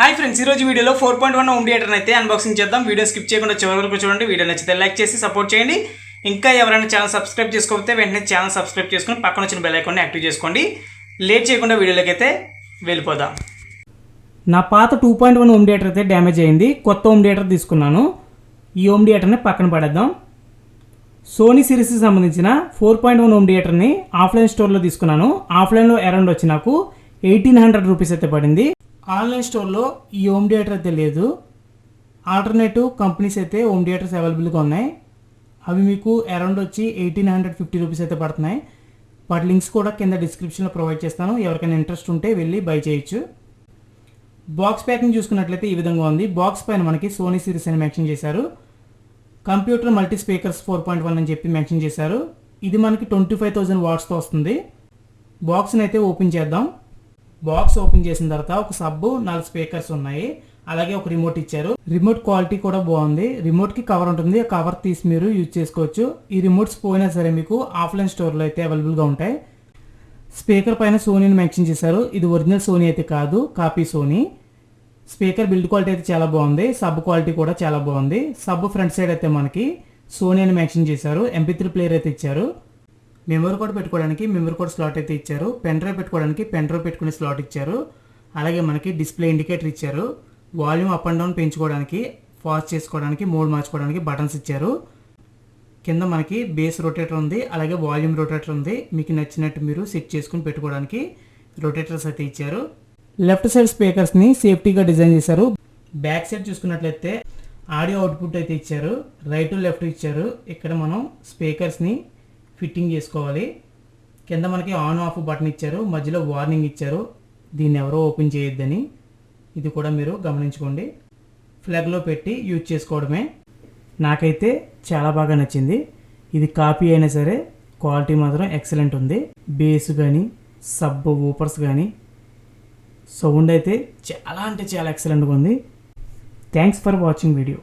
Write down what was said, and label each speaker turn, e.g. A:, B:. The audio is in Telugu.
A: హాయ్ ఫ్రెండ్స్, ఈ రోజు వీడియోలో 4.1 హోమ్ థియేటర్ అయితే అన్బాక్సింగ్ చేద్దాం. వీడియో స్కిప్ చేయకుండా చివరి వరకు చూడండి. వీడియో నచ్చితే లైక్ చేసి సపోర్ట్ చేయండి. ఇంకా ఎవరైనా ఛానల్ సబ్స్క్రైబ్ చేసుకోకపోతే వెంటనే ఛానల్ సబ్స్క్రైబ్ చేసుకొని పక్కన వచ్చిన బెల్ ఐకాన్ని యాక్టివ్ చేసుకోండి. లేట్ చేయకుండా వీడియోలోకి అయితే వెళ్ళిపోదాం. నా పాత 2.1 హోమ్ థియేటర్ అయితే డ్యామేజ్ అయింది. కొత్త హోమ్ థియేటర్ తీసుకున్నాను. ఈ హోమ్ థియేటర్ని పక్కన పడేద్దాం. సోనీ సిరీస్కి సంబంధించిన 4.1 హోమ్ థియేటర్ని ఆఫ్లైన్ స్టోర్లో తీసుకున్నాను. ఆఫ్లైన్లో అరౌండ్ వచ్చి నాకు 1800 రూపీస్ అయితే పడింది. ఆన్లైన్ స్టోర్లో ఈ హోమ్ థియేటర్ అయితే లేదు. ఆల్టర్నేటివ్ కంపెనీస్ అయితే హోమ్ థియేటర్స్ అవైలబుల్గా ఉన్నాయి. అవి మీకు అరౌండ్ వచ్చి 1850 రూపీస్ అయితే పడుతున్నాయి. వాటి లింక్స్ కూడా కింద డిస్క్రిప్షన్లో ప్రొవైడ్ చేస్తాను. ఎవరికైనా ఇంట్రెస్ట్ ఉంటే వెళ్ళి బై చేయొచ్చు. బాక్స్ ప్యాకింగ్ చూసుకున్నట్లయితే ఈ విధంగా ఉంది. బాక్స్ పైన మనకి సోనీ సిరీస్ అని మెన్షన్ చేశారు. కంప్యూటర్ మల్టీ స్పీకర్స్ 4.1 అని చెప్పి మెన్షన్ చేశారు. ఇది మనకి 25,000 వాట్స్తో వస్తుంది. బాక్స్ని అయితే ఓపెన్ చేద్దాం. బాక్స్ ఓపెన్ చేసిన తర్వాత ఒక సబ్బు 4 స్పీకర్స్ ఉన్నాయి. అలాగే ఒక రిమోట్ ఇచ్చారు. రిమోట్ క్వాలిటీ కూడా బాగుంది. రిమోట్కి కవర్ ఉంటుంది. ఆ కవర్ తీసి మీరు యూజ్ చేసుకోవచ్చు. ఈ రిమోట్స్ పోయినా సరే మీకు ఆఫ్లైన్ స్టోర్లో అయితే అవైలబుల్గా ఉంటాయి. స్పీకర్ పైన సోనీని మెన్షన్ చేశారు. ఇది ఒరిజినల్ సోనీ అయితే కాదు, copy Sony. Speaker build quality అయితే చాలా బాగుంది. సబ్ క్వాలిటీ కూడా చాలా బాగుంది. సబ్ ఫ్రంట్ సైడ్ అయితే మనకి సోనీ అని మెన్షన్ చేశారు. MP3 ప్లేయర్ అయితే ఇచ్చారు. మెమరీ కార్డ్ పెట్టుకోవడానికి మెమరీ కార్డ్ స్లాట్ అయితే ఇచ్చారు. పెన్ డ్రైవ్ పెట్టుకోవడానికి పెన్ డ్రైవ్ పెట్టుకునే స్లాట్ ఇచ్చారు. అలాగే మనకి డిస్ప్లే ఇండికేటర్ ఇచ్చారు. వాల్యూమ్ అప్ అండ్ డౌన్ పెంచుకోవడానికి, ఫాస్ట్ చేసుకోవడానికి, మోడ్ మార్చుకోవడానికి బటన్స్ ఇచ్చారు. కింద మనకి బేస్ రొటేటర్ ఉంది. అలాగే వాల్యూమ్ రొటేటర్ ఉంది. మీకు నచ్చినట్టు మీరు సెట్ చేసుకుని పెట్టుకోవడానికి రొటేటర్స్ అయితే ఇచ్చారు. లెఫ్ట్ సైడ్ స్పీకర్స్ని సేఫ్టీగా డిజైన్ చేశారు. బ్యాక్ సైడ్ చూసుకున్నట్లయితే ఆడియో అవుట్పుట్ అయితే ఇచ్చారు. రైట్ లెఫ్ట్ ఇచ్చారు. ఇక్కడ మనం స్పీకర్స్ని ఫిట్టింగ్ చేసుకోవాలి. కింద మనకి ఆన్ ఆఫ్ బటన్ ఇచ్చారు. మధ్యలో వార్నింగ్ ఇచ్చారు, దీన్ని ఎవరో ఓపెన్ చేయొద్దని. ఇది కూడా మీరు గమనించుకోండి. ఫ్లాగ్లో పెట్టి యూజ్ చేసుకోవడమే. నాకైతే చాలా బాగా నచ్చింది. ఇది కాపీ అయినా సరే క్వాలిటీ మాత్రం ఎక్సలెంట్ ఉంది. బేస్ కానీ సబ్ ఊపర్స్ కానీ సౌండ్ అయితే చాలా అంటే చాలా ఎక్సలెంట్గా ఉంది. Thanks for watching video.